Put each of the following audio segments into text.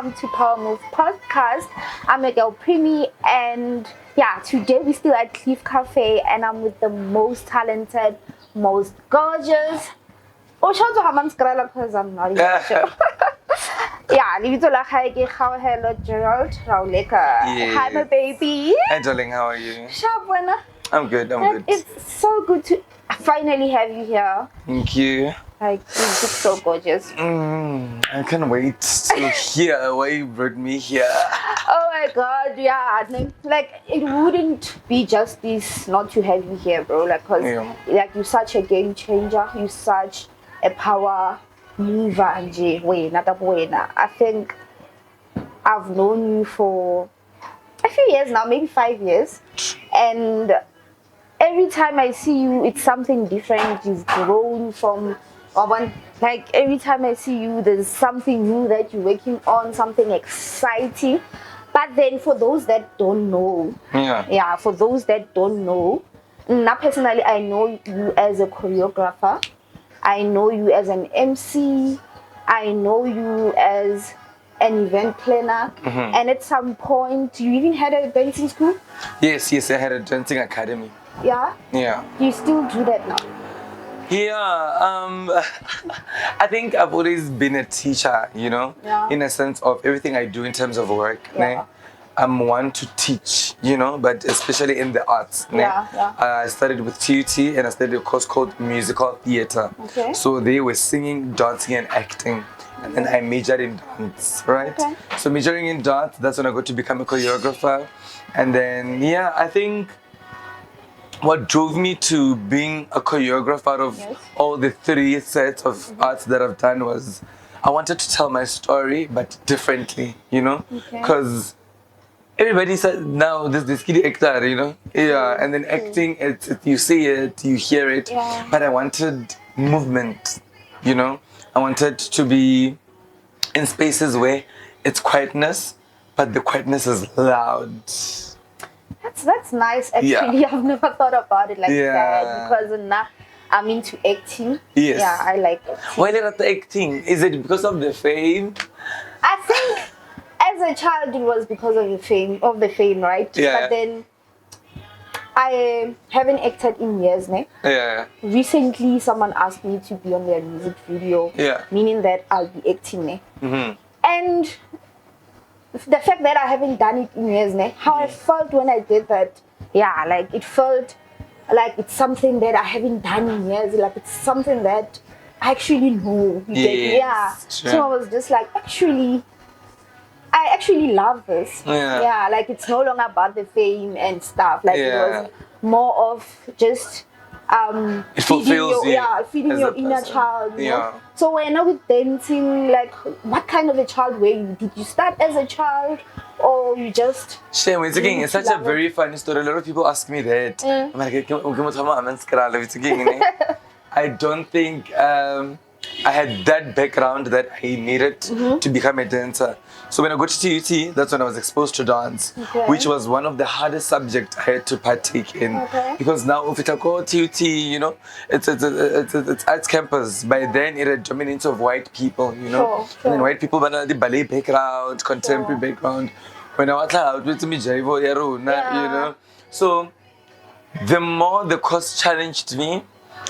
welcome to Power Move Podcast. I'm your girl Primi, and yeah, today we're still at Cliff Cafe, and I'm with the most talented, most gorgeous. Oh, shout out to Haman's Grala because I'm not even sure. Yeah, libito la khae ke khao hello Gerald Rauleka. Yes. Hi my baby. Hi darling, how are you? Sharp winner. I'm good, I'm And good. it's so good to finally have you here. Thank you. Like, you look so gorgeous. I can't wait to hear why you brought me here. Oh my god, yeah. Like, it wouldn't be justice not to have you here, bro. Like, cause like you're such a game changer. You're such a power mover, and I think I've known you for a few years now, maybe 5 years, and every time I see you, it's something different. You've grown from one. Like, every time I see you, there's something new that you're working on, something exciting. But then for those that don't know, for those that don't know, now personally, I know you as a choreographer. I know you as an MC. I know you as an event planner. And at some point, you even had a dancing school? Yes, I had a dancing academy. Yeah? Yeah. Do you still do that now? Yeah, I think I've always been a teacher, in a sense of everything I do in terms of work. Yeah. I'm one to teach, but especially in the arts. I started with TUT and I studied a course called musical theater. Okay. So they were singing, dancing and acting. And then I majored in dance, right? Okay. So majoring in dance, that's when I got to become a choreographer. And then, I think what drove me to being a choreographer out of all the 3 sets of arts that I've done was I wanted to tell my story, but differently, because everybody said now this kid actor, and then acting, it's you see it, you hear it, but I wanted movement, I wanted to be in spaces where it's quietness, but the quietness is loud. That's nice, actually. I've never thought about it like that, because now I'm into acting. Yes. Yeah, I like it. Why not acting? Is it because of the fame? I think as a child it was because of the fame, right? Yeah. But then I haven't acted in years now. Yeah. Recently someone asked me to be on their music video. Yeah. Meaning that I'll be acting now. And the fact that I haven't done it in years now, how I felt when I did that, like it felt like it's something that I haven't done in years, like it's something that I actually know. So I was just like, I actually love this. Like it's no longer about the fame and stuff. Like it was more of just it fulfills feeding your inner child. You know? So when I was dancing, like what kind of a child were you? Did you start as a child or you just Shame, it's such a very funny story. A lot of people ask me that. I'm like, I don't think I had that background that I needed to become a dancer. So when I got to TUT, that's when I was exposed to dance, which was one of the hardest subjects I had to partake in. Because now if it go TUT, it's arts campus. By then it had dominance of white people, And then white people had the ballet background, contemporary background. When I was out with me, So the more the course challenged me,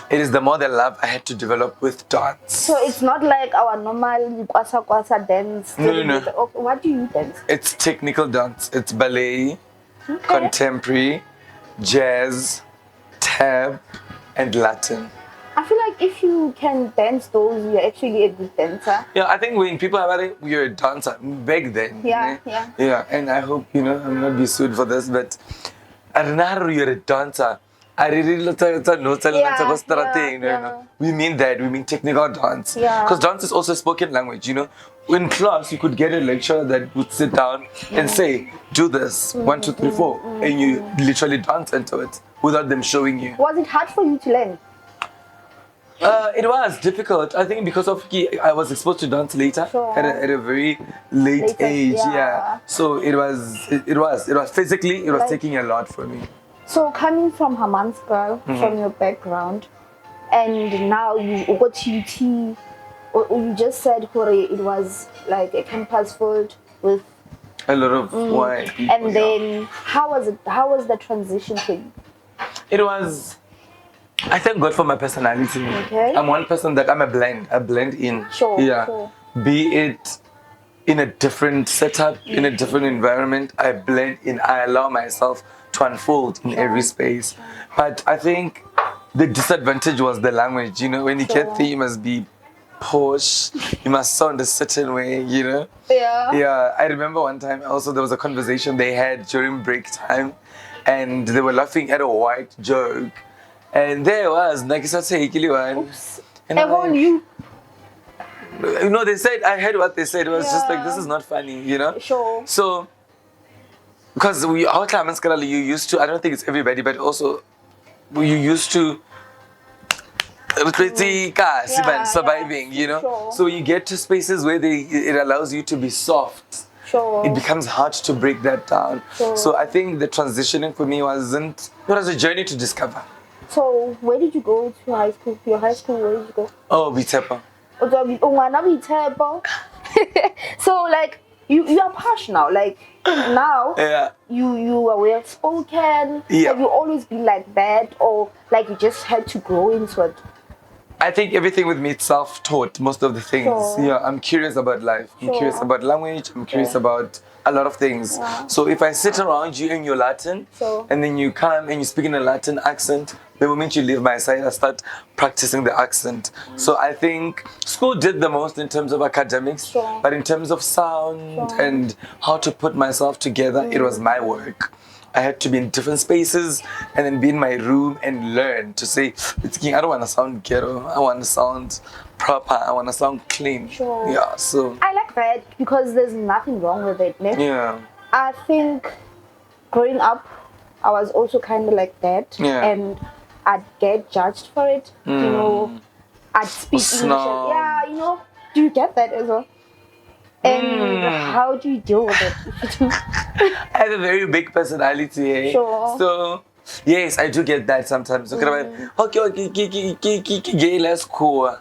it is the more the love I had to develop with dance. So it's not like our normal kwasa dance. No. What do you dance? It's technical dance. It's ballet, contemporary, jazz, tap, and Latin. I feel like if you can dance those, you're actually a good dancer. Yeah, I think when people are like, you're a dancer back then. Yeah, and I hope, I'm not be sued for this, but I don't know how you're a dancer. I really love We mean that. We mean technical dance. Because dance is also spoken language, In class, you could get a lecturer that would sit down and say, do this, 1, 2, 3, 4. And you literally dance into it without them showing you. Was it hard for you to learn? It was difficult. I think because of I was exposed to dance later at a very late age. So it was physically, it was taking a lot for me. So coming from Haman's girl, from your background, and now you go to UT, or you just said it was like a campus filled with a lot of white people. And then how was it? How was the transition thing? It was. I thank God for my personality. Okay. I'm one person that I'm a blend. I blend in. Sure. Yeah. Sure. Be it in a different setup, in a different environment, I blend in. I allow myself to unfold in every space. But I think the disadvantage was the language. You know, when you get there, you must be posh. You must sound a certain way. You know. Yeah. Yeah. I remember one time also there was a conversation they had during break time, and they were laughing at a white joke. And there was Nakisa Teikili one. Oops. And I'm Everyone like, you. you know, they said, I heard what they said. It was just like, Yeah. this is not funny, you know? Sure. So, because our clients, you used to, I don't think it's everybody, but also, you used to surviving, you know? Sure. So you get to spaces where it allows you to be soft. Sure. It becomes hard to break that down. Sure. So I think the transitioning for me it was a journey to discover. So where did you go to high school? Your high school, where did you go? Oh, Vitepa. So like you are posh now. Like now Yeah. you are well spoken. Yeah. Have you always been like that, or like you just had to grow into it? I think everything with me is self-taught, most of the things. Sure. Yeah, I'm curious about life. I'm Sure. curious about language. I'm curious about a lot of things. Yeah. So if I sit around you and you're Latin, Sure. and then you come and you speak in a Latin accent, the moment you leave my side, I start practicing the accent. So I think school did the most in terms of academics, Sure. but in terms of sound and how to put myself together, it was my work. I had to be in different spaces and then be in my room and learn to say, I don't want to sound ghetto. I want to sound proper. I want to sound clean. Sure. Yeah, so. I like that because there's nothing wrong with it. Ne? Yeah. I think growing up, I was also kind of like that. Yeah. And I'd get judged for it. You know, I'd speak English. Snob. Yeah, you know. Do you get that as well? And how do you deal with it? I have a very big personality, eh? Sure. So, yes, I do get that sometimes. Okay, gay, let's cool.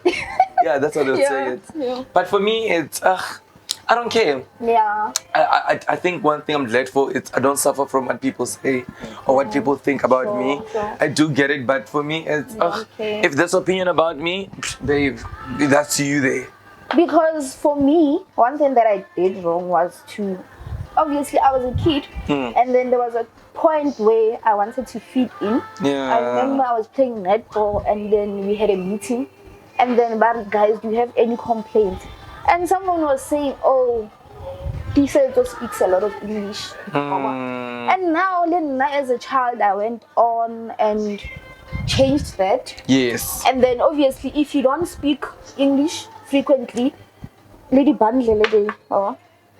Yeah, that's how they'll say it. Yeah. But for me, it's, I don't care. Yeah. I think one thing I'm glad for is I don't suffer from what people say or what people think about me. Sure. I do get it, but for me, it's, Okay. if there's opinion about me, babe, that's you there. Because for me, one thing that I did wrong was to, obviously I was a kid, and then there was a point where I wanted to fit in. Yeah. I remember I was playing netball, and then we had a meeting, and then, but guys, do you have any complaints? And someone was saying, oh, Tisa just speaks a lot of English. And now, then, as a child, I went on and changed that. Yes. And then obviously if you don't speak English frequently, lady bundle.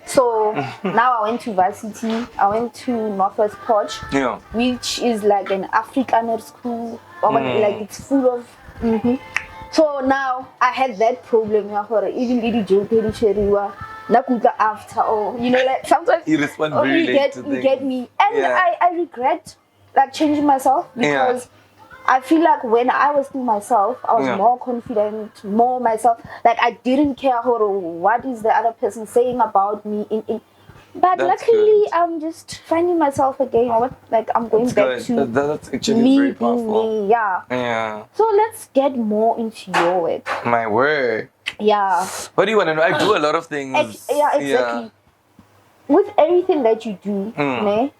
So now I went to varsity. I went to Northwest Poch, Yeah. which is like an Afrikaner school, like it's full of. So now I had that problem. Even lady joke after, or you know, like sometimes You respond very late to you things. get me, and Yeah. I regret like changing myself because. I feel like when I was still myself, I was more confident, more myself. Like I didn't care what is the other person saying about me. But That's luckily, good. I'm just finding myself again. Like I'm going back to That's actually me very being powerful. me. Yeah. Yeah. So let's get more into your work. My word. Yeah. What do you want to know? I do a lot of things. Yeah, exactly. With everything that you do, ne,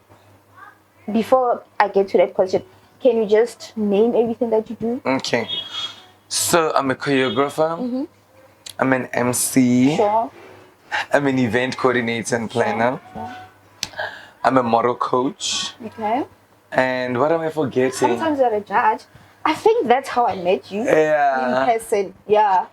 before I get to that question, can you just name everything that you do? Okay. So I'm a choreographer. I'm an MC. Sure. I'm an event coordinator and planner. Sure. I'm a model coach. Okay. And what am I forgetting? Sometimes you're a judge. I think that's how I met you Yeah. in person. Yeah.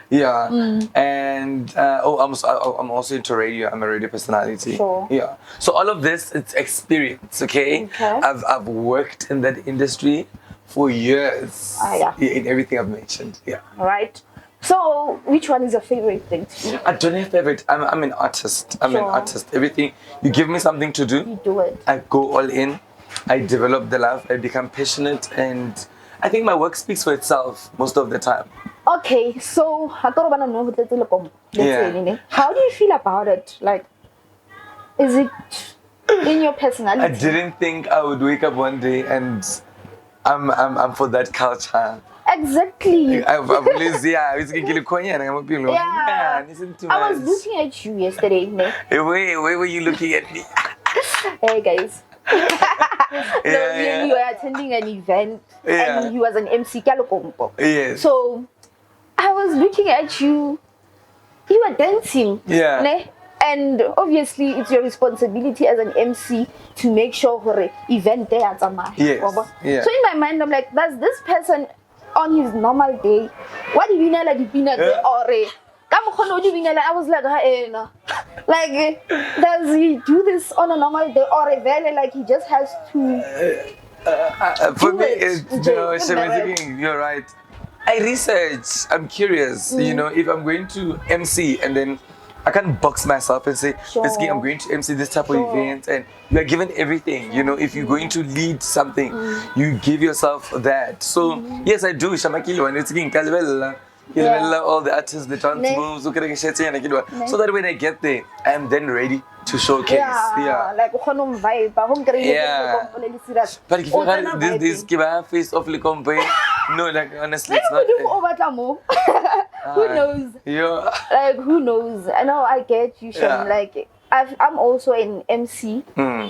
Yeah. And I'm also into radio. I'm a radio personality. Sure. Yeah. So all of this, it's experience, okay? Okay. I've worked in that industry for years. Yeah. In everything I've mentioned. Yeah. All right. So, which one is your favorite thing to do? I don't have favorite. I'm an artist. I'm an Sure. artist. Everything you give me something to do, You do it. I go all in. I develop the love. I become passionate, and I think my work speaks for itself most of the time. Okay, so I thought about Yeah. how do you feel about it? Like, Is it in your personality? I didn't think I would wake up one day and I'm for that culture. Exactly. I've always, yeah, it's Yeah. listen to I was looking at you yesterday, ne? Where were you looking at me? Hey guys. Yeah. We were attending an event Yeah. and he was an MC Kalokompo. Yes. So I was looking at you. You were dancing. Yeah. Ne? And obviously it's your responsibility as an MC to make sure the event there at Yes. Yeah. So in my mind I'm like, does this person on his normal day, what do you know like or I was like, no. Like, does he do this on a normal day or like he just has to? For me, you're right. I research. I'm curious. You know, if I'm going to MC and then I can't box myself and say, basically, I'm going to MC this type of event, and you are given everything. You know, if you're going to lead something, you give yourself that. So yes, I do. Shamakilo and it's all the artists, the dance moves, so that when I get there, I am then ready to showcase. Like vibe. But if you have this face of the company, no, like honestly, it's not. Who knows? Yeah. Like who knows? I know I get you, Shem. Like I'm also an MC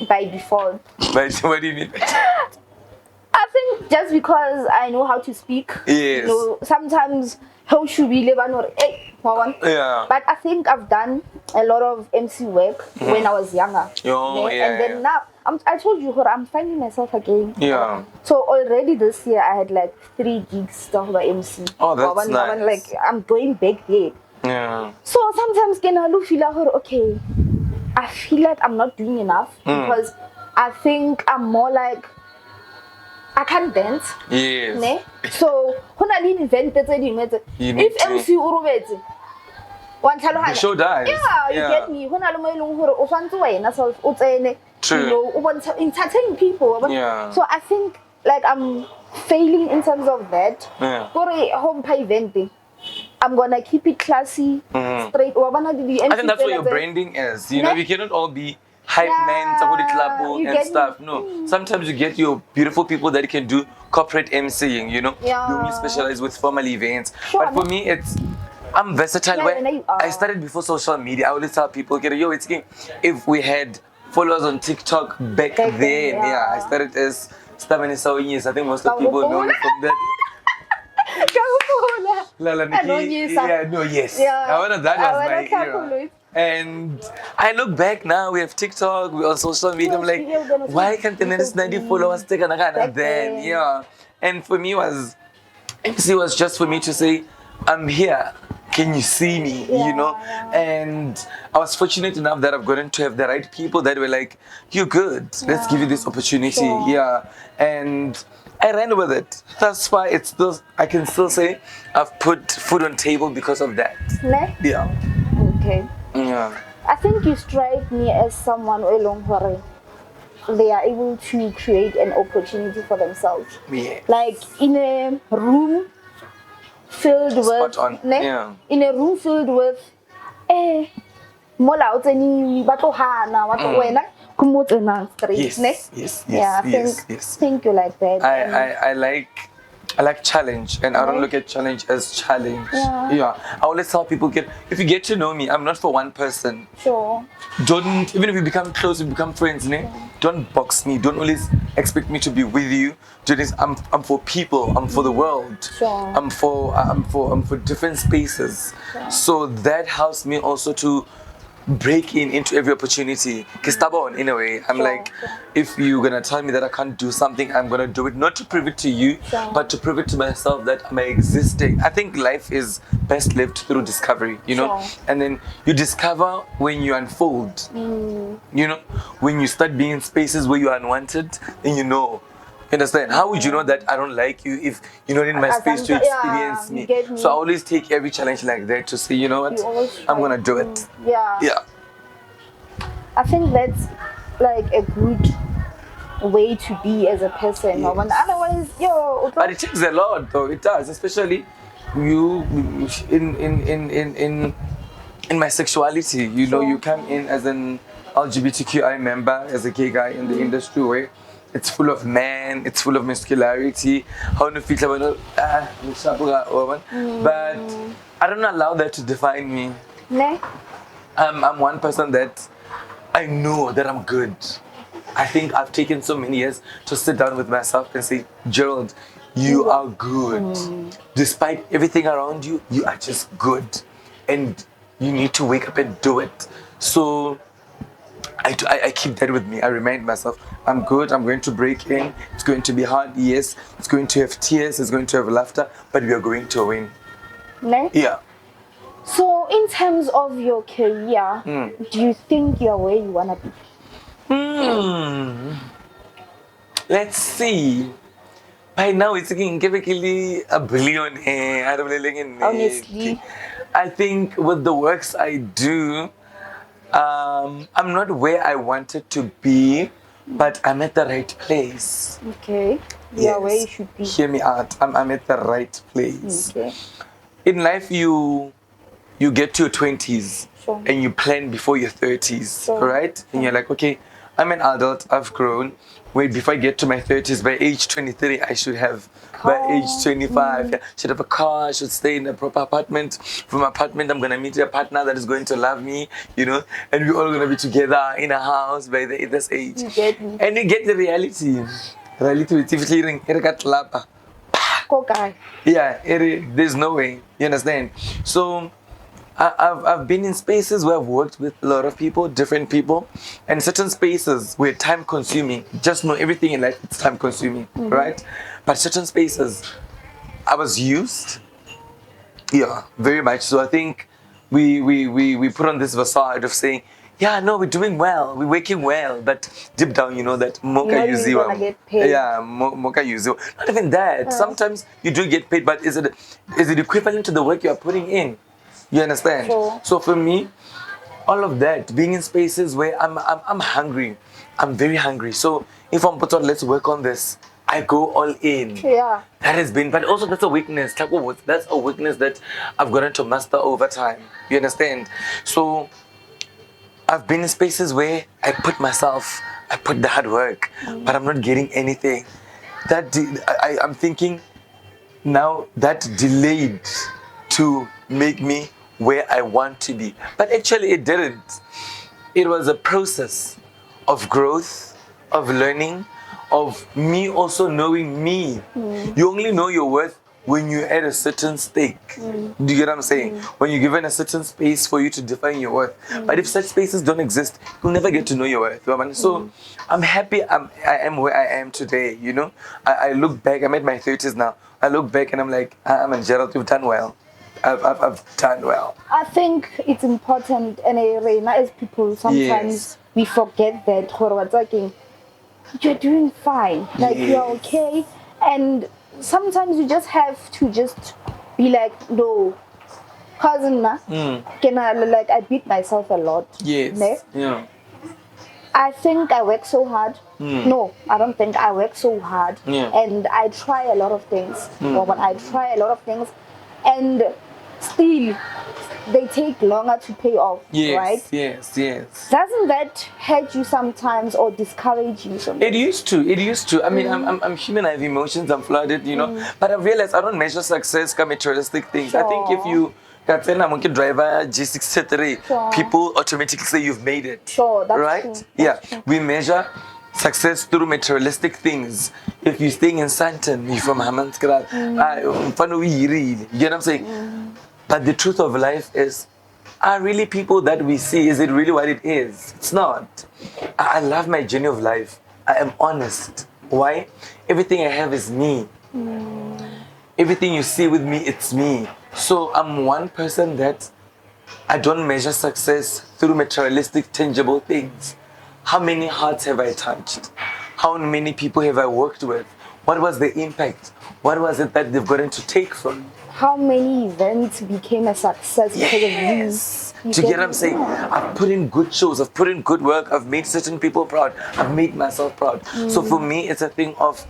by default. But what do you mean? I think just because I know how to speak. Yes. You know, sometimes how should we live or yeah. But I think I've done a lot of MC work when I was younger. And then now I told you I'm finding myself again. Yeah. So already this year I had like 3 gigs stuff by MC. Oh, that's nice. Like I'm going back there. Yeah. So sometimes can I feel like okay, I feel like I'm not doing enough because I think I'm more like I can't dance. Yes. Ne? So when I need event if MC urubetse the show dies. Yeah, you get me. When I know you know, entertain people. Yeah. So I think like I'm failing in terms of that. Yeah. For a home pie event, I'm gonna keep it classy, straight. I think that's what your branding is. You know, we cannot all be hype men, club and stuff. No, sometimes you get your beautiful people that can do corporate MCing. You know, you only specialize with formal events. But for me, I'm versatile. I started before social media. I always tell people, if we had followers on TikTok back then, I started as Stamini Sawinys. I think most of people know me from that. Yes. That was my era. And I look back now, we have TikTok, we're on social media. I'm like, why can't the next 90 followers take another? Then, and for me MC was just for me to say, I'm here. Can you see me? You know? And I was fortunate enough that I've gotten to have the right people that were like, you're good. Let's give you this opportunity. And I ran with it. That's why I can still say I've put food on table because of that. Yeah. Okay. Yeah. I think you strike me as someone they are able to create an opportunity for themselves. Yeah. Like in a room filled in a room filled with Yes. Think you like that. I like challenge, and I don't look at challenge as challenge. I always tell people, if you get to know me, I'm not for one person. Sure. Even if we become close, we become friends, don't box me. Don't always expect me to be with you. I'm for people. I'm for the world. Sure. I'm for different spaces. Sure. So that helps me also to break into every opportunity. In a way, I'm if you're gonna tell me that I can't do something, I'm gonna do it, not to prove it to you, but to prove it to myself that I'm existing. I think life is best lived through discovery, you know, and then you discover when you unfold. You know, when you start being in spaces where you're unwanted, then you know. Understand? How would you know that I don't like you if you're not in my space to experience me? So I always take every challenge like that to say, you know what, I'm gonna do it. Yeah. I think that's like a good way to be as a person. Otherwise, but it takes a lot, though. It does, especially you in my sexuality. You know, you come in as an LGBTQI member, as a gay guy in the industry, where it's full of men, it's full of muscularity. But I don't allow that to define me. Ne? I'm one person that I know that I'm good. I think I've taken so many years to sit down with myself and say, Gerald, you are good. Despite everything around you, you are just good. And you need to wake up and do it. So I keep that with me. I remind myself, I'm good, I'm going to break in. It's going to be hard, yes. It's going to have tears, it's going to have laughter, but we are going to win. Ne? Yeah. So, in terms of your career, do you think you're where you want to be? Let's see. By now, it's typically a billionaire. Honestly. I think with the works I do, I'm not where I wanted to be, but I'm at the right place. Okay. You are where you should be. Hear me out. I'm at the right place. Okay. In life, you get to your 20s and you plan before your 30s, right? And you're like, okay, I'm an adult, I've grown. Wait, before I get to my 30s, by age 23, I should have. By age 25, I should have a car, I should stay in a proper apartment. From apartment, I'm going to meet a partner that is going to love me, you know, and we're all going to be together in a house by this age. You get me. And you get the reality. Reality with yeah, there's no way. You understand? So I've been in spaces where I've worked with a lot of people, different people, and certain spaces where time consuming. Just know everything in life, it's time consuming, right? But certain spaces, I was used. Yeah, very much. So I think we put on this facade of saying, yeah, no, we're doing well, we're working well, but deep down, you know that mocha yuziwa. You're gonna get paid. Yeah, mocha yuziwa. Not even that. Sometimes you do get paid, but is it equivalent to the work you are putting in? You understand? Sure. So for me, all of that, being in spaces where I'm hungry, I'm very hungry. So if I'm put on, let's work on this, I go all in. Yeah. That has been, but also that's a weakness. That's a weakness that I've gotten to master over time. You understand? So I've been in spaces where I put the hard work, but I'm not getting anything. I'm thinking now that delayed to make me where I want to be. But actually it didn't. It was a process of growth, of learning, of me also knowing me. You only know your worth when you're at a certain stake. Do you get what I'm saying? When you're given a certain space for you to define your worth. But if such spaces don't exist, you'll never get to know your worth. So I'm happy I am where I am today, you know? I look back, I'm at my 30s now. I look back and I'm like, Gerald, you've done well. I've done well. I think it's important, and as people, sometimes we forget that you're doing fine, like you're okay, and sometimes you just have to just be like, no, cousin, I beat myself a lot. Yes. Ne? Yeah. I think I work so hard. No, I don't think I work so hard. Yeah. And I try a lot of things. And still they take longer to pay off. Yes, right? Yes. Doesn't that hurt you sometimes or discourage you sometimes? It used to. I mean, I'm human, I have emotions, I'm flooded, you know. But I realized I don't measure success by materialistic things. Sure. I think if you got a monkey driver G63, people automatically say you've made it. Sure, that's right? true. That's true. We measure success through materialistic things. If you're staying in Santon, you're from Hammanskrad, you get what I'm saying? But the truth of life is, are really people that we see, is it really what it is? It's not. I love my journey of life. I am honest. Why? Everything I have is me. Everything you see with me, it's me. So I'm one person that I don't measure success through materialistic, tangible things. How many hearts have I touched? How many people have I worked with? What was the impact? What was it that they've gotten to take from me? How many events became a success because of you? Do you get what I'm saying? I've put in good shows, I've put in good work, I've made certain people proud, I've made myself proud. So for me, it's a thing of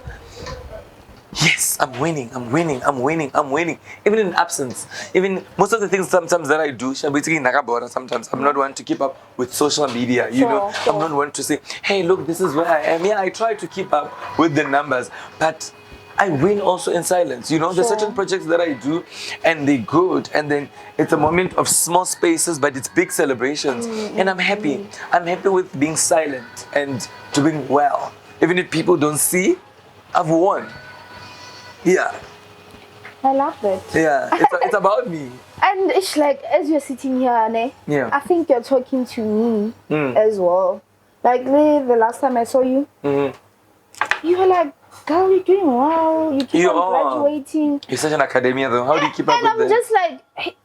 yes, I'm winning. Even in absence, even most of the things sometimes that I do, sometimes I'm not one to keep up with social media. You know, I'm not one to say, hey, look, this is where I am. Yeah, I try to keep up with the numbers, but I win also in silence. You know, there's certain projects that I do and they're good, and then it's a moment of small spaces, but it's big celebrations. And I'm happy. I'm happy with being silent and doing well. Even if people don't see, I've won. Yeah. I love it. Yeah, it's about me. And it's like, as you're sitting here, ne, Yeah. I think you're talking to me as well. Like the last time I saw you, you were like, girl, you're doing well. You keep on graduating. You're such an academia though. How do you keep up and with I'm that? just like, hey,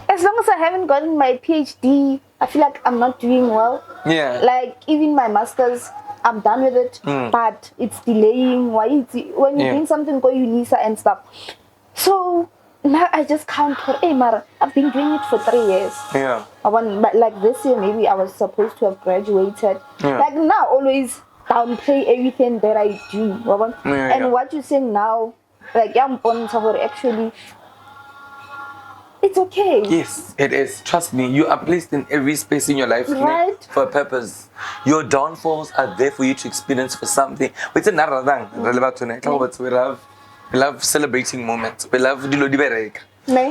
as long as I haven't gotten my PhD, I feel like I'm not doing well. Yeah. Like even my master's, I'm done with it, but it's delaying. Why? When you're doing something, go UNISA and stuff. So now I just count for, hey, Mara, I've been doing it for 3 years. Yeah. But like this year, maybe I was supposed to have graduated. Yeah. Like now, always downplay everything that I do. And what you're saying now, like actually, it's okay. Yes, it is. Trust me, you are placed in every space in your life for a purpose. Your downfalls are there for you to experience for something. But it's another thing. We love celebrating moments. We love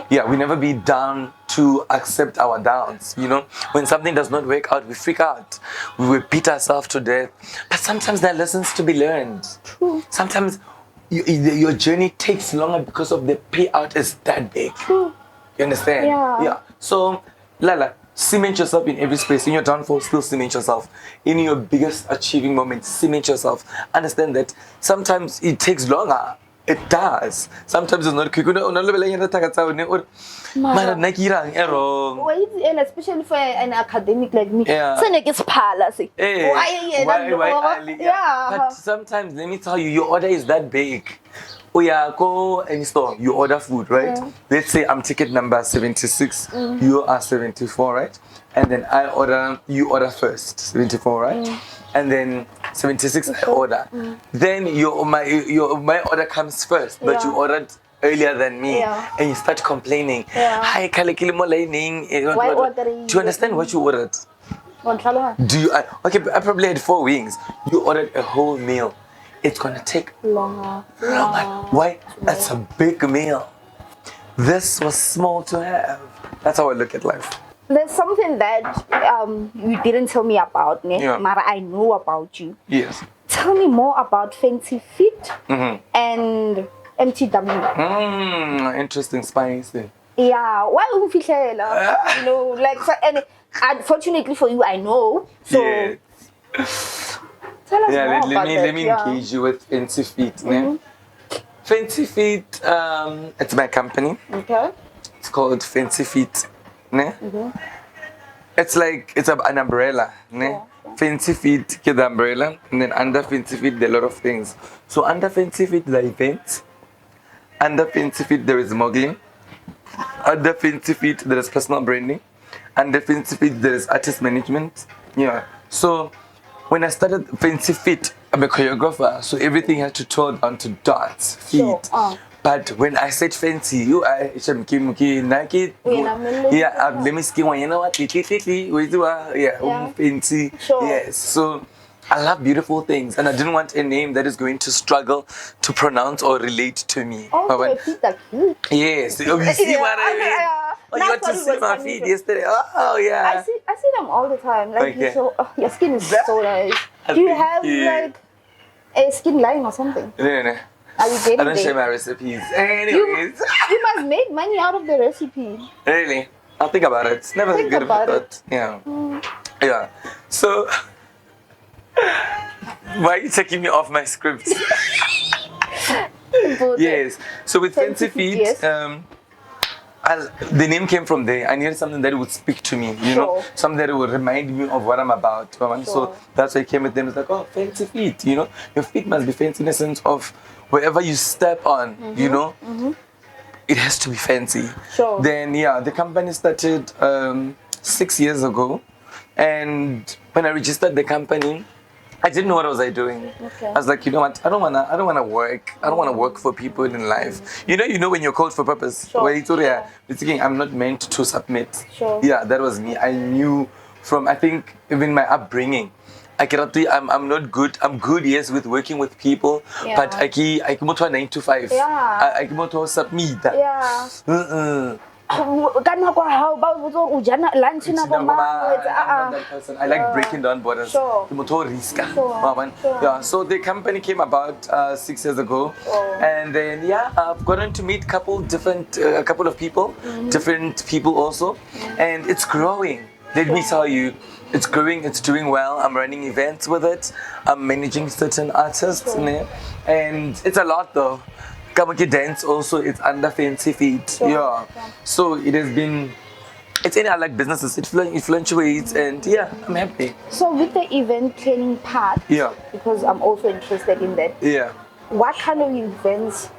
yeah, we never be down to accept our downs. You know, when something does not work out, we freak out. We repeat ourselves to death. But sometimes there are lessons to be learned. True. Sometimes your journey takes longer because of the payout is that big. True. You understand? Yeah. So, Lala, cement yourself in every space. In your downfall, still cement yourself. In your biggest achieving moment, cement yourself. Understand that sometimes it takes longer. It does. Sometimes it's not quick. Wait, and especially for an academic like me. Yeah. Why? Yeah. But sometimes, let me tell you, your order is that big. Oh yeah, go any store, you order food, right? Let's say I'm ticket number 76, you are 74, right? And then you order first, 74, right? And then 76 I order. Then my order comes first, but you ordered earlier than me, and you start complaining. Hi, Why ordering? do you understand what you ordered? Okay, I probably had 4 wings. You ordered a whole meal. It's gonna take Longer. Why? That's a big meal. This was small to have. That's how I look at life. There's something that you didn't tell me about, Mara. I know about you. Yes. Tell me more about Fancy Fit and MTW. Interesting, spicy. Yeah, why you know, like, and unfortunately for you, I know. So tell us more about let me engage you with Fancy Fit. Fancy Fit, it's my company. Okay. It's called Fancy Fit. It's like an umbrella. Fancy Fit get the umbrella, and then under Fancy Fit there are a lot of things. So under Fancy Fit there are events. Under Fancy Fit there is modeling. Under Fancy Fit there is personal branding. Under Fancy Fit there is artist management. Yeah. So when I started Fancy Fit, I'm a choreographer, so everything had to turn down to dance, feet. But when I said fancy, let me ski fancy. Yes. So I love beautiful things, and I didn't want a name that is going to struggle to pronounce or relate to me. Oh, feet are cute. Yes. You see what I mean? Oh, you got to see my feet yesterday. Oh, yeah. I see them all the time. Like your skin is so nice. Do you have like a skin line or something? No. Are you getting I don't share my recipes. Anyways. You must make money out of the recipe. Really? I'll think about it. It's never good about it. Yeah. Yeah. So, why are you taking me off my script? Yes. So with Fancy Feet, the name came from there. I needed something that would speak to me, you know, something that would remind me of what I'm about. So that's why I came with them. It's like, oh, Fancy Feet, you know, your feet must be fancy in the sense of wherever you step on, you know, it has to be fancy. Then, the company started 6 years ago. And when I registered the company, I didn't know what was I doing. Okay. I was like, you know what? I don't wanna work. I don't wanna work for people in life. You know when you're called for purpose. Sure, Where it's sure. thinking I'm not meant to submit. Sure. Yeah, that was me. I knew from I think even my upbringing. I'm not good. I'm good, yes, with working with people, Yeah. but I can 9 to 5. Yeah. I can submit. Yeah. Ka nako ha o ba botsa o jana lunch na go mang I'm not that person. I like breaking down borders. Sure. The motor risk. Sure. Yeah. So the company came about 6 years ago, and then I've gotten to meet a couple of people, different people also, and it's growing. Let me tell you, it's growing. It's doing well. I'm running events with it. I'm managing certain artists, and it's a lot though. Kamaki dance also, it's under Fancy Feet. Sure. Yeah. So it has been. It's any I like businesses. It fluctuates, and I'm happy. So with the event planning part, because I'm also interested in that. Yeah. What kind of events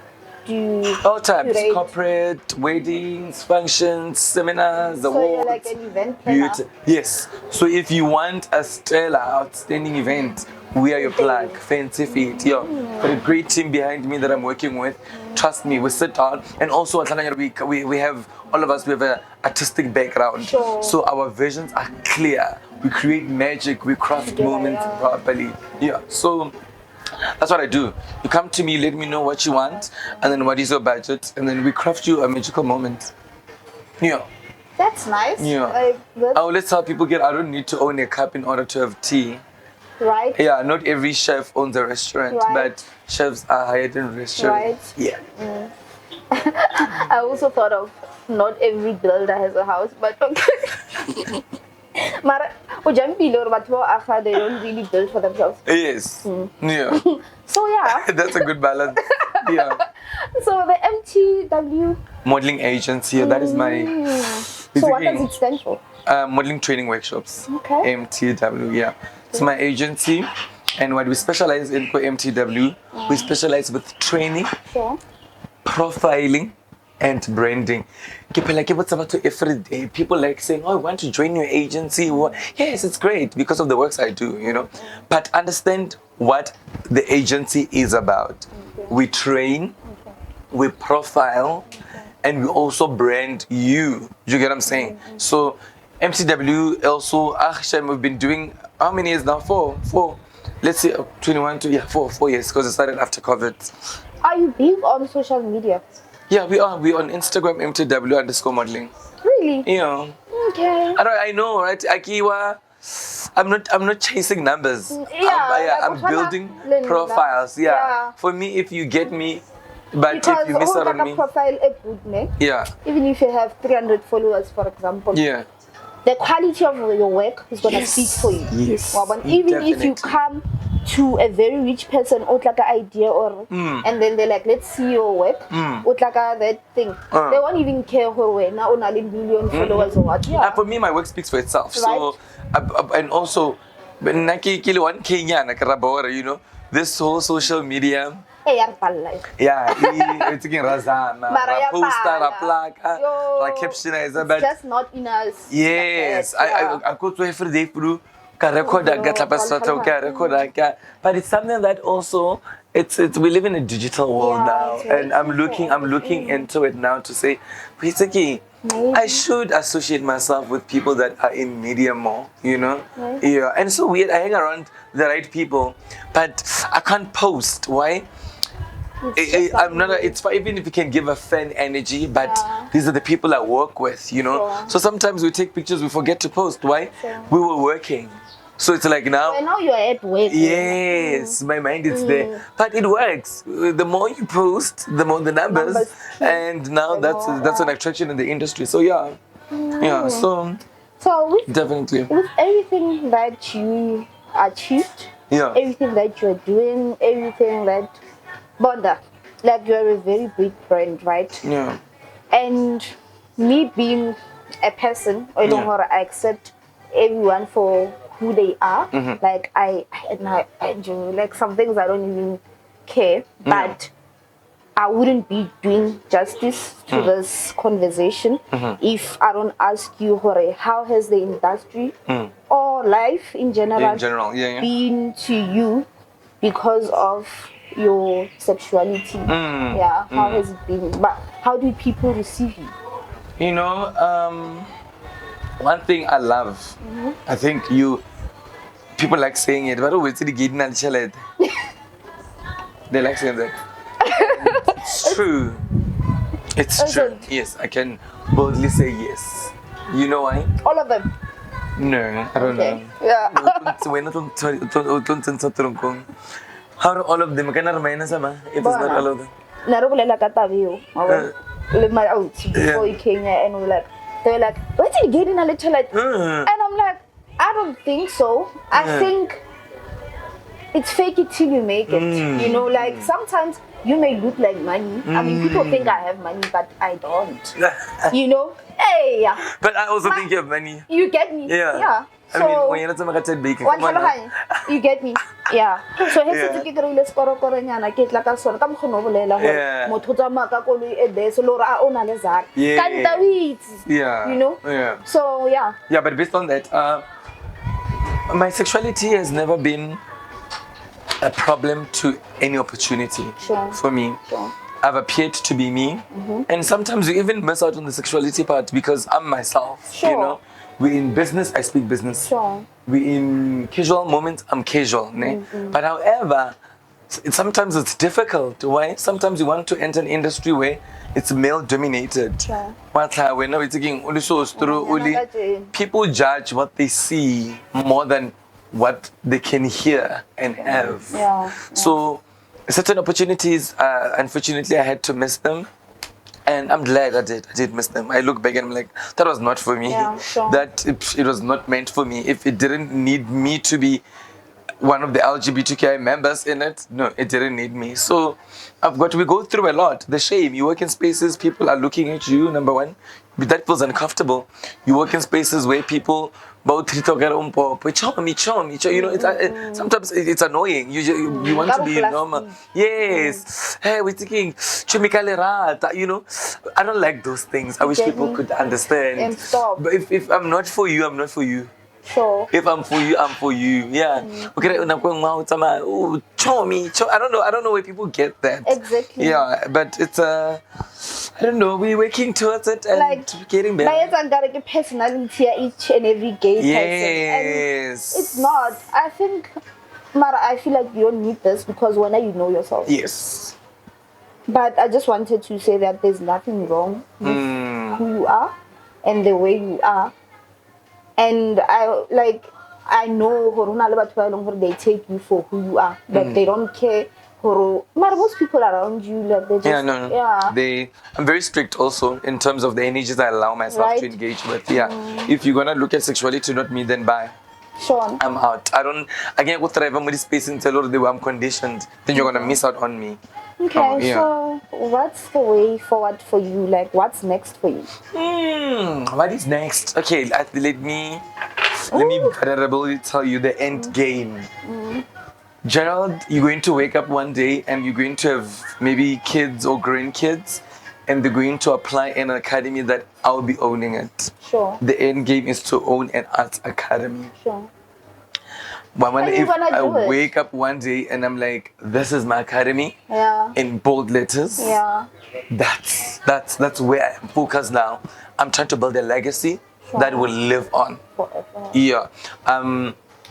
do you All types, curate? corporate, weddings, functions, seminars, So awards. you're like an event planner? Yes. So if you want a stellar, outstanding event, we are your plug. Fancy Feet. Yeah. Got a great team behind me that I'm working with. Trust me, we sit down, and also we have all of us. We have an artistic background, Sure. so our visions are clear. We create magic. We craft moments properly. Yeah. So. That's what I do. You come to me, let me know what you want, and then what is your budget, and then we craft you a magical moment. Yeah. That's nice. Yeah. Like, I always tell people, I don't need to own a cup in order to have tea. right? Yeah, not every chef owns a restaurant, Right. but chefs are hired in restaurants. Right. Yeah. I also thought of not every builder has a house, but okay. Mara, they don't really build for themselves. Yes. Yeah. So That's a good balance. Yeah. So the MTW. Modeling agency. That is my. So what does it stand for? Modeling training workshops. Okay. MTW. Yeah. It's my agency, and what we specialize in for MTW, we specialize with training, Sure. profiling, and branding. Every day, people like saying, "Oh, I want to join your agency." Well, yes, it's great because of the works I do, But understand what the agency is about. We train, we profile, and we also brand you. You get what I'm saying? So, MCW also, we've been doing how many years now? Four. Let's say 21 to 4 years because it started after COVID. Are you big on social media? Yeah, we are. We're on Instagram, MTW_modeling. Really? Yeah. Okay. I know, right? Akiwa, I'm not chasing numbers. I'm building profiles. Yeah. For me, if you get me, but Because if you miss out on me. profile a good name. Yeah. Even if you have 300 followers, for example. Yeah. The quality of your work is gonna speak for you. Yes. Even if you come to a very rich person, or like an idea, and then they're like, let's see your work, or like that thing. They won't even care who we're now on a million followers or what. Yeah. For me, my work speaks for itself. Right. So, and also, this whole social media. Yeah, it's again Razama, poster, plaque, caption, it's just not in us. yes, I go to every day through. But it's something that also we live in a digital world now, and I'm looking into it now to say, basically, I should associate myself with people that are in media more, Right. Yeah, and so weird. I hang around the right people, but I can't post. Why? I'm not. It's fine even if you can give a fan energy, but these are the people I work with, Sure. So sometimes we take pictures, we forget to post. Why? Sure. We were working, so it's like now. I know you're at work. Yes, my mind is there, but it works. The more you post, the more the numbers, and now that's an attraction in the industry. So yeah. So definitely with everything that you achieved, everything that you're doing, everything that Bonda, like you're a very big brand, right? Yeah. And me being a person, I don't want to accept everyone for who they are. Like I enjoy like some things I don't even care, but I wouldn't be doing justice to this conversation if I don't ask you, Hore, how has the industry or life in general, been to you because of your sexuality? How has it been? But how do people receive you? You know, one thing I love, I think people like saying it, but always they like saying that. It's true. It's true. Yes, I can boldly say yes. You know why? All of them. No, I don't know. Yeah. How do all of them? Can I remind us, if it's not all of them? My out before you came here, and they were like, where did you get in a little like? And I'm like, I don't think so. I think it's fake it till you make it. You know, like sometimes you may look like money. I mean, people think I have money, but I don't. You know? Hey, yeah. But I also think you have money. You get me? Yeah. So, I mean, when you're not talking bacon, you get me? Yeah. So here's the kikere skoro koranyana ke tla ka sona ka mkhono bolela hore motho tsa maka ko le ebe se lora a ona le zaka. Kanta witsi. Yeah. You know? Yeah. So yeah. Yeah, but based on that, my sexuality has never been a problem to any opportunity for me. I've appeared to be me, and sometimes you even miss out on the sexuality part because I'm myself. You know, we in business, I speak business. We in casual moments, I'm casual. But however, sometimes it's difficult. Why? Sometimes you want to enter an industry where it's male dominated. But when we're taking people judge what they see more than what they can hear and have. So certain opportunities, unfortunately, I had to miss them. And I'm glad I did miss them. I look back and I'm like, that was not for me. That it was not meant for me. If it didn't need me to be one of the LGBTQI members in it, no, it didn't need me. So we go through a lot. The shame, you work in spaces, people are looking at you, number one. That feels uncomfortable. You work in spaces where people you know, sometimes it's annoying. You want to be normal. Yes. Hey, we're thinking, you know, I don't like those things. I wish people could understand. And stop. But if I'm not for you, I'm not for you. If I'm for you, I'm for you. Yeah. Okay. I don't know where people get that. Exactly. Yeah, but it's I don't know. We're working towards it and like, getting better. Like personality each and every gay person. Yes. And it's not. I think, Mara, I feel like you don't need this because when you know yourself. Yes. But I just wanted to say that there's nothing wrong with who you are and the way you are. And I know they take you for who you are, but they don't care. Most people around you, like they just I'm very strict also in terms of the energies I allow myself to engage with. If you're gonna look at sexuality not me, then bye. I'm out. I can't go thrive on this space until the way I'm conditioned. Then you're gonna miss out on me. Okay, so what's the way forward for you? Like, what's next for you? What is next? Okay, let me vulnerably tell you the end game. Gerald, you're going to wake up one day and you're going to have maybe kids or grandkids, and they're going to apply in an academy that I'll be owning it. The end game is to own an arts academy. But if I wake up one day and I'm like, this is my academy, in bold letters, that's where I am focused now. I'm trying to build a legacy that will live on forever.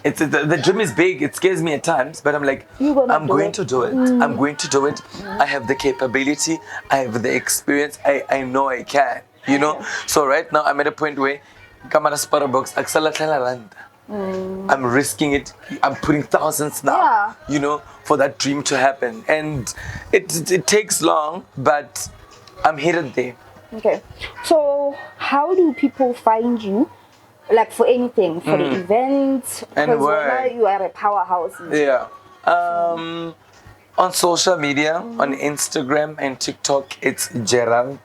The dream is big. It scares me at times, but I'm like, I'm going to do it. I'm going to do it. I have the capability. I have the experience. I know I can. You know. So right now I'm at a point where box. I'm risking it. I'm putting thousands now. You know, for that dream to happen, and it takes long, but I'm headed there. Okay. So how do people find you? Like for anything, for the events, and where you are a powerhouse. On social media, on Instagram and TikTok, it's Gerald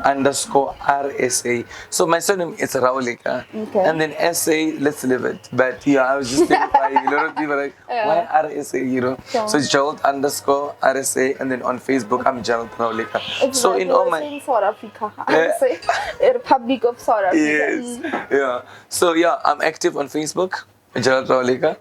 underscore RSA. So my surname is Rauleka. Okay. And then SA, let's live it. But yeah, I was just terrified. A lot of people are like, why RSA, you know? So it's Gerald underscore RSA. And then on Facebook, I'm Gerald Rauleka. It's So like in all my... in South Africa, I would say, Republic of South Africa. Yes. Yeah. So yeah, I'm active on Facebook, Gerald Rauleka.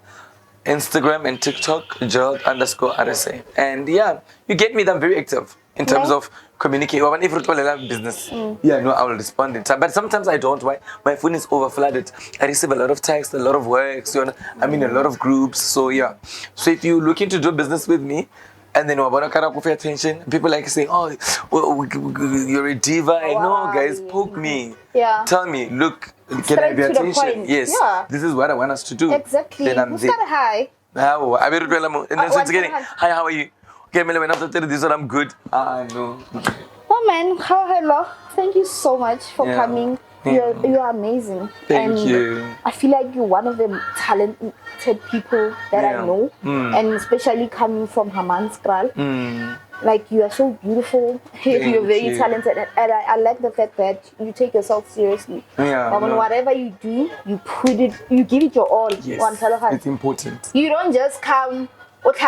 Instagram and TikTok, Gerald underscore RSA. And yeah, you get me that I'm very active in terms of communicating. Well, if you have business, yeah, no, I will respond in time. But sometimes I don't. Why? My phone is overflooded. I receive a lot of texts, a lot of works, you know, I'm in a lot of groups. So yeah. So if you're looking to do business with me, and then want to pay attention, people like say, oh, you're a diva. I know, guys, poke me. Yeah. Tell me, look, can I Straight be to the attention? point. Yes. Yeah. This is what I want us to do. Exactly. Then I'm there. Hi. And then so it's getting, hi. hi, how are you? Okay, when after this one, I'm good. No. Oh man, hello. Thank you so much for coming. You're amazing. Thank you. I feel like you're one of the talented people that I know. And especially coming from Hammanskraal. Like, you are so beautiful. You're very talented. And I like the fact that you take yourself seriously. Whatever you do, you give it your all. Yes, it's important. You don't just come like,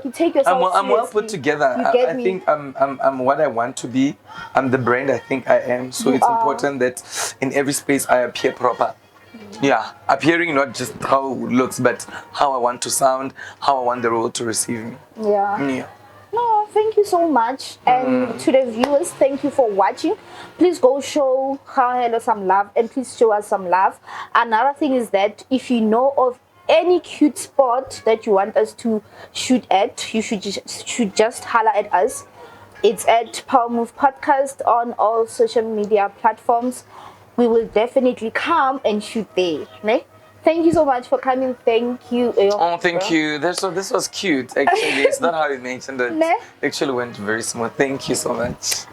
you take yourself seriously. I'm well put together. I think I'm what I want to be. I'm the brand I think I am. So it's important that in every space I appear proper. Yeah, appearing not just how it looks, but how I want to sound, how I want the role to receive me. Yeah. No, thank you so much. And to the viewers, thank you for watching. Please go show Hello some love, and please show us some love. Another thing is that if you know of any cute spot that you want us to shoot at, you should just holler at us. It's at Power Move Podcast on all social media platforms. We will definitely come and shoot there. Ne? Thank you so much for coming. Thank you. Oh, thank you. This was cute. Actually, it's not how you mentioned it. Ne? Actually went very smooth. Thank you so much.